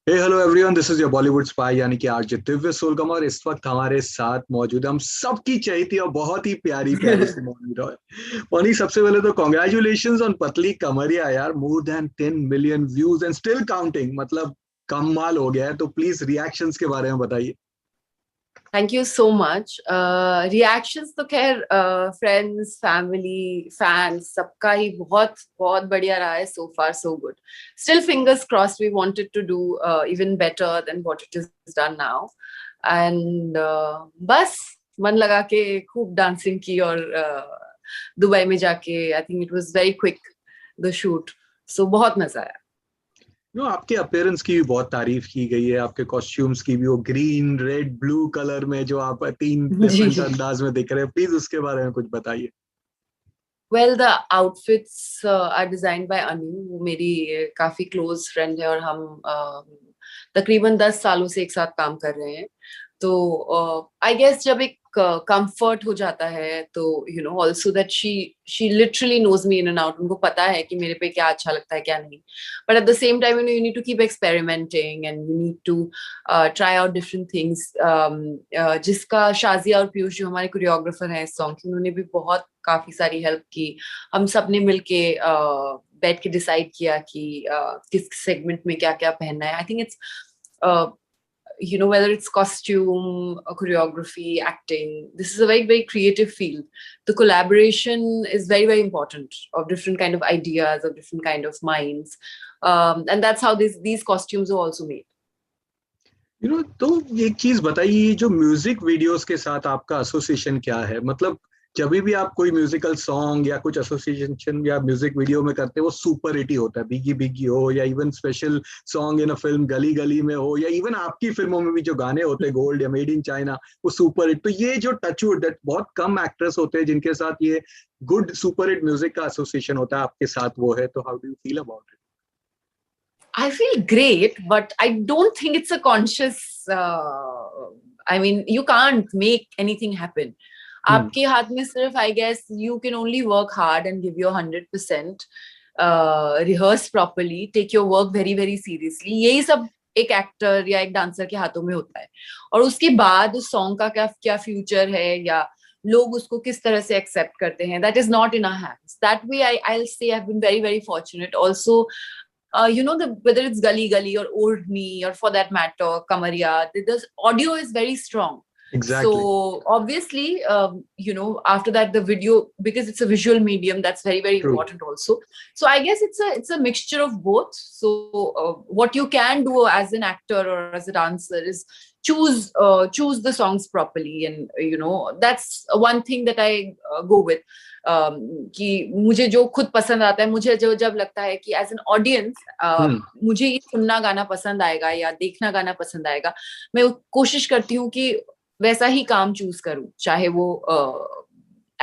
Hey hello everyone, this is your Bollywood spy यानी कि RJ Divya सोलगम। और इस वक्त हमारे साथ मौजूद है हम सबकी चहेती और बहुत ही प्यारी प्यारी सी मौनी रॉय। मौनी, सबसे पहले तो कॉन्ग्रेचुलेशंस ऑन पतली कमरिया यार। More than 10 million views and still counting, मतलब कमाल हो गया है। तो प्लीज रिएक्शंस के बारे में बताइए। Thank you so much. Reactions तो खैर फ्रेंड्स, फैमिली, फैंस सबका ही बहुत बहुत बढ़िया रहा है। So far so good. Still fingers crossed, we wanted to do even better then what it is done now. And बस मन लगा के खूब डांसिंग की और दुबई में जाके I think it was very quick the shoot. So बहुत मजा आया। आपके अपीयरेंस की भी बहुत तारीफ की गई है, आपके कॉस्ट्यूम्स की भी। वो ग्रीन रेड ब्लू कलर में जो आप तीन जी डिफरेंट जी। अंदाज में दिख रहे हैं, प्लीज उसके बारे में कुछ बताइए। Well, the outfits are designed by Anu. वो मेरी काफी क्लोज फ्रेंड है और हम तकरीबन 10 सालों से एक साथ काम कर रहे हैं। तो आई गेस जब एक कंफर्ट हो जाता है तो you know also that she literally knows me in and out. उनको पता है कि मेरे पे क्या अच्छा लगता है क्या नहीं। But at the same time you need to keep experimenting and you need to try out different things. जिसका शाजिया और पीयूष जो हमारे कोरियोग्राफर हैं इस सॉन्ग के, उन्होंने भी बहुत काफी सारी हेल्प की। हम सब ने मिलके बैठ के डिसाइड किया कि किस सेगमेंट में क्या क्या पहनना है। I think it's you know, whether it's costume, choreography, acting, this is a very, very creative field. The collaboration is very, very important of different kind of ideas, of different kind of minds. And that's how these costumes are also made. तो एक चीज बताइए, जो music videos के साथ आपका association क्या है? मतलब जब भी आप कोई म्यूजिकल सॉन्ग या कुछ एसोसिएशन या म्यूजिक वीडियो में करते हैं, वो सुपर हिट ही होता है। बिगी बिगी हो या even special song in a film गली गली में हो, या इवन आपकी फिल्मों में भी जो गाने होते हैं गोल्ड या मेड इन चाइना, वो सुपर हिट। तो ये जो टचवुड, दैट बहुत कम एक्ट्रेस होते हैं जिनके साथ ये गुड सुपर हिट म्यूजिक का एसोसिएशन होता है, आपके साथ वो है। तो how do you feel about it? I feel great, but I don't think it's a conscious. I mean, you can't make anything happen. आपके हाथ में सिर्फ I guess you can only work hard and give your 100%, rehearse properly, take your work very very seriously. यही सब एक actor या एक dancer के हाथों में होता है। और उसके बाद उस सॉन्ग का क्या क्या फ्यूचर है या लोग उसको किस तरह से एक्सेप्ट करते हैं, that is not in our hands. That way I'll say I've been very very fortunate. Also, you know, whether it's Gali Gali or Old Me or for that matter Kamaria, the audio is very strong. Exactly. So obviously, you know, after that the video, because it's a visual medium, that's very very True. important also. So I guess it's a mixture of both. So what you can do as an actor or as a dancer is choose the songs properly, and you know, that's one thing that I go with. कि मुझे जो खुद पसंद आता है, मुझे जो जब लगता है कि एज एन ऑडियंस मुझे ये सुनना गाना पसंद आएगा या देखना गाना पसंद आएगा, मैं कोशिश करती हूँ कि वैसा ही काम चूज करूँ, चाहे वो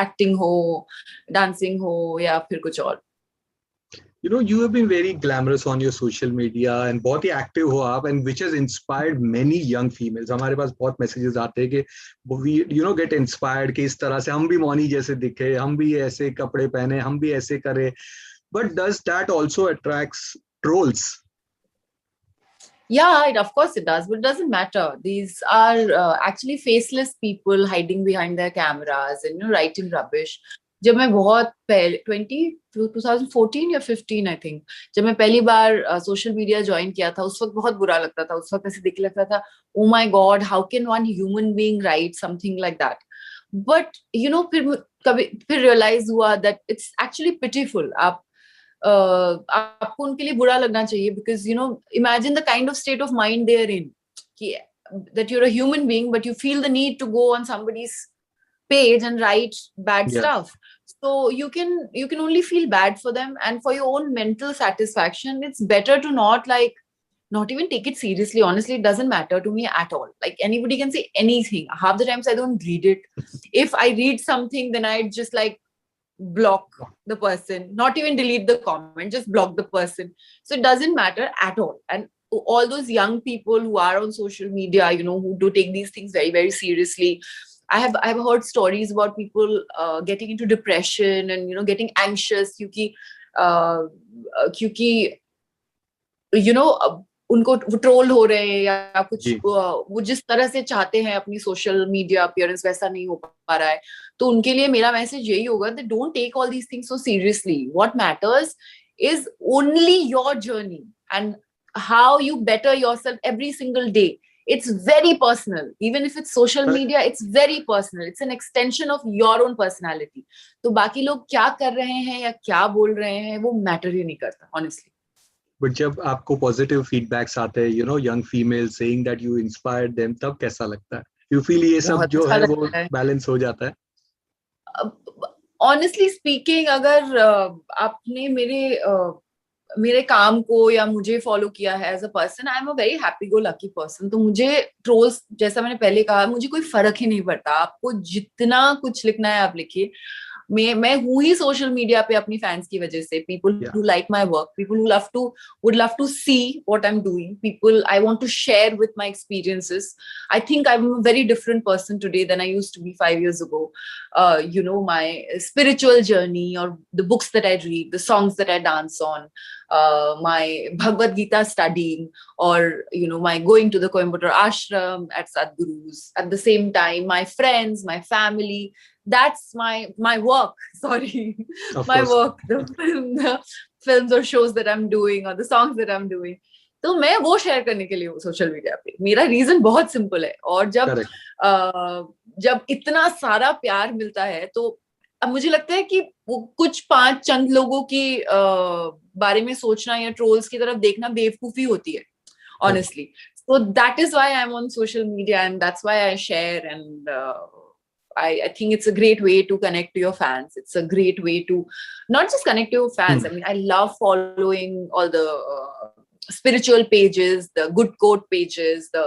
एक्टिंग हो, डांसिंग हो या फिर कुछ और। You have been very glamorous on your social media and बहुत ही active हो आप, and which has inspired many young females. हमारे पास बहुत messages आते हैं कि we get inspired कि इस तरह से हम भी मौनी जैसे दिखे, हम भी ऐसे कपड़े पहने, हम भी ऐसे करें. But does that also attracts trolls? Yeah, of course it does, but it doesn't matter. These are actually faceless people hiding behind their cameras and, you know, writing rubbish. जब मैं बहुत पहले 2014 या 15 आई थिंक, जब मैं पहली बार social media join किया था, उस वक्त बहुत बुरा लगता था। उस वक्त ऐसे दिख लगता था, oh my god, how can one human being write something like that. But you know, फिर रियलाइज हुआ दैट इट्स एक्चुअली पिटीफुल। आपको उनके लिए बुरा लगना चाहिए, because you know, imagine the kind of state of mind they are in, कि that you're a human being but you feel the need to go on somebody's page and write bad stuff. So you can only feel bad for them, and for your own mental satisfaction it's better to not even take it seriously. Honestly, it doesn't matter to me at all. Like, anybody can say anything. Half the times I don't read it. If I read something, then I just like block the person, not even delete the comment, just block the person. So it doesn't matter at all. And all those young people who are on social media, you know, who do take these things very very seriously, I've heard stories about people getting into depression and, you know, getting anxious क्योंकि you know, उनको वो troll हो रहे हैं या कुछ जी वो जिस तरह से चाहते हैं अपनी सोशल मीडिया अपीयरेंस वैसा नहीं हो पा रहा है, तो उनके लिए मेरा मैसेज यही होगा that don't take all these things so seriously. What matters is only your journey and how you better yourself every single day. It's very personal. Even if it's social media, it's very personal. It's an extension of your own personality. तो बाकी लोग क्या कर रहे हैं या क्या बोल रहे हैं वो मैटर ही नहीं करता honestly. बट जब आपको पॉजिटिव फीडबैक्स आते हैं, you know, young female saying that you inspired them, तब कैसा लगता है? यू फील ये सब बहुत जो अच्छा है वो लगता है. बैलेंस हो जाता है? ऑनेस्टली स्पीकिंग, अगर आपने मेरे काम को या मुझे फॉलो किया है as a person, I am a very happy go lucky person. तो मुझे ट्रोल्स, जैसा मैंने पहले कहा, मुझे कोई फर्क ही नहीं पड़ता. आपको जितना कुछ लिखना है आप लिखिए. मैं हूँ ही सोशल मीडिया पे अपनी फैंस की वजह से. पीपल या who like my work, people who would love to see what I'm doing, people I want to share with my experiences. I think I'm a very different person today than I used to be 5 years ago. You know, my spiritual journey, or the books that I read, the songs that I dance on, my Bhagavad Gita studying, or you know, my going to the Coimbatore ashram at Sadhguru's. At the same time, my friends, my family, that's my work. Sorry, of my course. work, the films or shows that I'm doing or the songs that I'm doing. तो मैं वो share करने के लिए हूँ social media पे. मेरा reason बहुत सिंपल है. और जब इतना सारा प्यार मिलता है, तो अब मुझे लगता है कि वो कुछ 5 चंद लोगों की बारे में सोचना या ट्रोल्स की तरफ देखना बेवकूफी होती है, honestly. So that is why I'm on social media, and that's why I share. And I think it's a great way to connect to your fans. It's a great way to not just connect to your fans. I mean, I love following all the spiritual pages, the good quote pages, the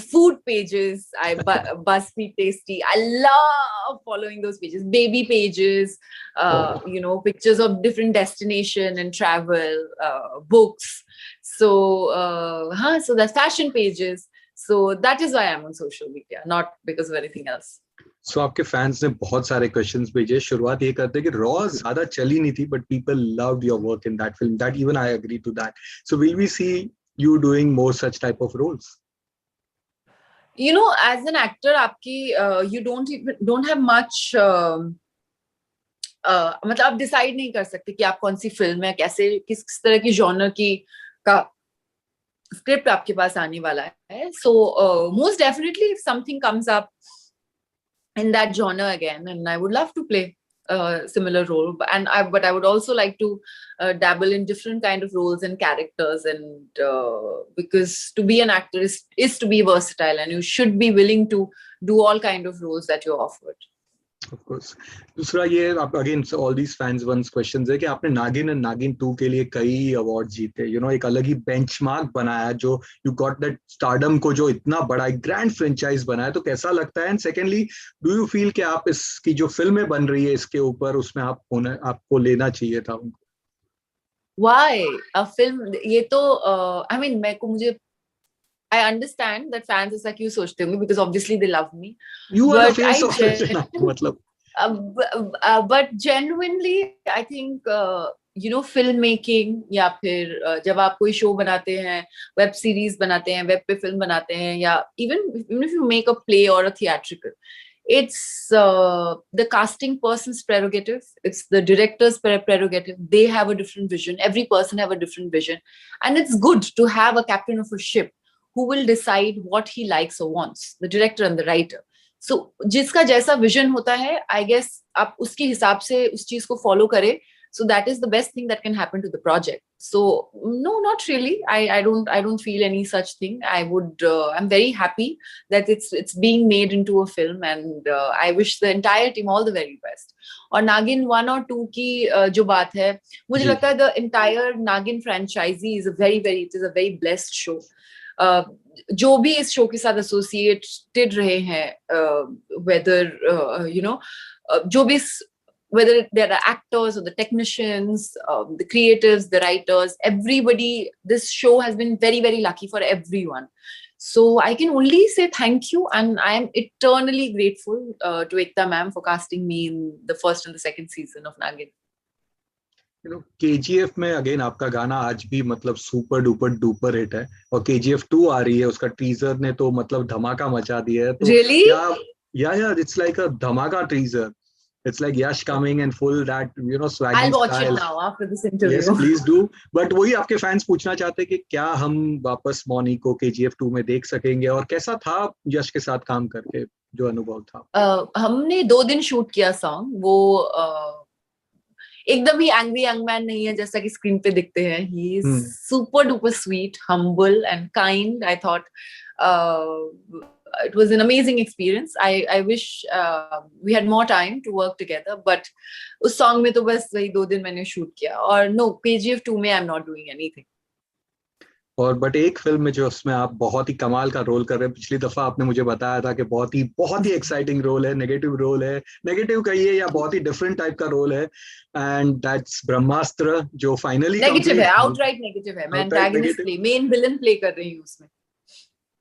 food pages. BuzzFeed Tasty. I love following those pages. Baby pages, you know, pictures of different destination and travel, books. So, so that's fashion pages. So that is why I'm on social media, not because of anything else. सो आपके fans ने बहुत सारे questions भेजे. शुरुआत ये करते हैं कि रॉ ज्यादा चली नहीं थी, but people loved your work in that film. That even I agree to that. So will we see you doing more such type of roles? You know, as an actor, आपकी you don't have much. मतलब आप decide नहीं कर सकते कि आप कौन सी film है, कैसे किस तरह की जॉनर की का स्क्रिप्ट आपके पास आने वाला है. So most definitely, if something comes up in that genre again, and I would love to play a similar role, but I would also like to dabble in different kind of roles and characters, and because to be an actor is to be versatile, and you should be willing to do all kind of roles that you're offered. Of course. दूसरा ये आप again all these fans once questions है कि आपने नागिन and नागिन 2 के लिए कई अवार्ड जीते. यू नो, एक अलग ही बेंचमार्क बनाया, जो यू गॉट दैट स्टारडम को, जो इतना बड़ा एक ग्रैंड फ्रेंचाइज बनाया. तो कैसा लगता है? And secondly, do you feel कि आप इसकी जो फिल्में बन रही है इसके ऊपर, उसमें आपको लेना चाहिए था उनको? Why a film? ये तो I mean, I understand that fans ऐसा क्यों सोचते होंगे, because obviously they love me. You are the face of it. मतलब. But genuinely, I think you know, film making, या फिर जब आप कोई शो बनाते हैं, वेब सीरीज बनाते हैं, वेब पे फिल्म बनाते हैं, या even if you make a play or a theatrical, it's the casting person's prerogative, it's the director's prerogative. They have a different vision. Every person have a different vision, and it's good to have a captain of a ship who will decide what he likes or wants, the director and the writer. So जिसका जैसा vision होता है, I guess आप उसके हिसाब से उस चीज को follow करें. So that is the best thing that can happen to the project. So no, not really. I don't feel any such thing. I'm very happy that it's being made into a film, and I wish the entire team all the very best. और नागिन 1 और 2 की जो बात है, मुझे लगता है the entire Nagin franchisee is it is a very blessed show. जो भी इस शो के साथ एसोसिएटेड रहे हैं, whether you know, जो भी, whether there are actors or the technicians, the creatives, the writers, everybody, this show has been very, very lucky for everyone. So I can only say thank you, and I am eternally grateful to Ekta ma'am for casting me in the first and the second season of Nagin. You know KGF में again आपका गाना आज भी मतलब super duper duper hit है, और KGF 2 आ रही है, उसका टीजर ने तो मतलब धमाका मचा दिया है। तो Really? क्या, या इट्स लाइक अ धमाका teaser, it's like Yash coming in full that you know I'll Swiggy watch it style. now after this yes interview. Please do. But वही आपके फैंस पूछना चाहते हैं कि क्या हम वापस मौनी को केजीएफ 2 में देख सकेंगे, और कैसा था यश के साथ काम करके, जो अनुभव था? हमने 2 दिन शूट किया सॉन्ग। वो एकदम ही एंग्री यंग मैन नहीं है जैसा कि स्क्रीन पे दिखते हैं। He is super duper sweet, humble and kind. I thought it was an amazing experience. I wish we had more time to work together, but उस song में तो बस वही 2 दिन मैंने शूट किया। और no, KGF 2 में I'm not doing anything. और बट एक फिल्म में जो उसमें आप बहुत ही कमाल का रोल कर रहे हैं, पिछली दफा आपने मुझे बताया था कि बहुत ही एक्साइटिंग रोल है, नेगेटिव रोल है, नेगेटिव कहिए या बहुत ही डिफरेंट टाइप का रोल है, एंड दैट्स ब्रह्मास्त्र, जो फाइनली नेगेटिव है, आउटराइट नेगेटिव है। मैं antagonist play, main villain play कर रही हूँ उसमें।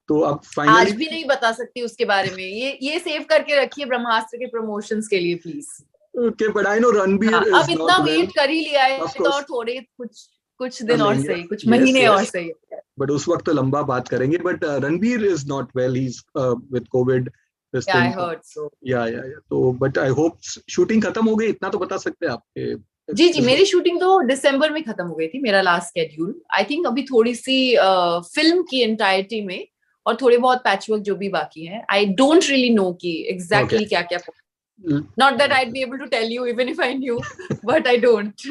तो अब फाइनली आज भी नहीं बता सकती उसके बारे में। ये सेव करके रखिए ब्रह्मास्त्र के प्रमोशंस के लिए please. Okay, but I know Ranbir is अब इतना वेट कर ही लिया है तो और थोड़े कुछ दिन और सही, कुछ महीने और सही। बट उस वक्त तो लंबा बात करेंगे। But Ranbir is not well, he is with Covid. Yeah, I heard so. या तो बट आई होप शूटिंग खत्म हो गई, इतना तो बता सकते हैं आपके? जी, मेरी शूटिंग तो दिसंबर में खत्म हो गई थी, मेरा लास्ट शेड्यूल। आई थिंक अभी थोड़ी सी फिल्म की एंटायरिटी में और थोड़े बहुत पैचवर्क जो भी बाकी है। आई डोंट रियली नो कि एग्जैक्टली क्या क्या। Not that I'd be able to tell you even if I knew, but I don't.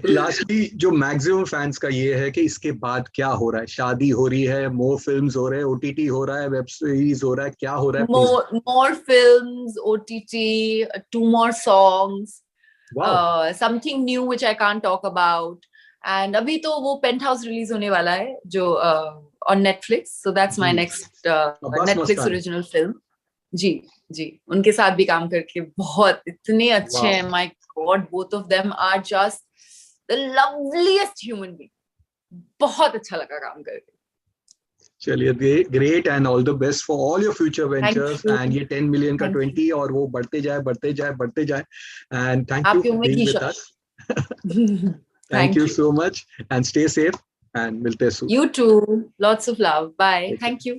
Lastly जो मैक्सिमम फैंस का ये है कि इसके बाद क्या हो रहा है? शादी हो रही है, मोर फिल्म्स हो रहे हैं, ओटीटी हो रहा है, वेब सीरीज हो रहा है, क्या हो रहा है? more films, OTT, 2 more songs. Wow. Something new which I can't talk about. And अभी तो वो पेंटहाउस रिलीज होने वाला है जो on Netflix, so that's my next Netflix original film. जी, उनके साथ भी काम करके बहुत इतने अच्छे हैं। My God, both of them are just the loveliest human being. बहुत अच्छा लगा काम करके। चलिए, great and all the best for all your future ventures, and ये 10 मिलियन का 20 और वो बढ़ते जाए, and thank you for being with us. Thank you so much and stay safe and मिलते हैं सून। You too, lots of love. Bye. Thank you.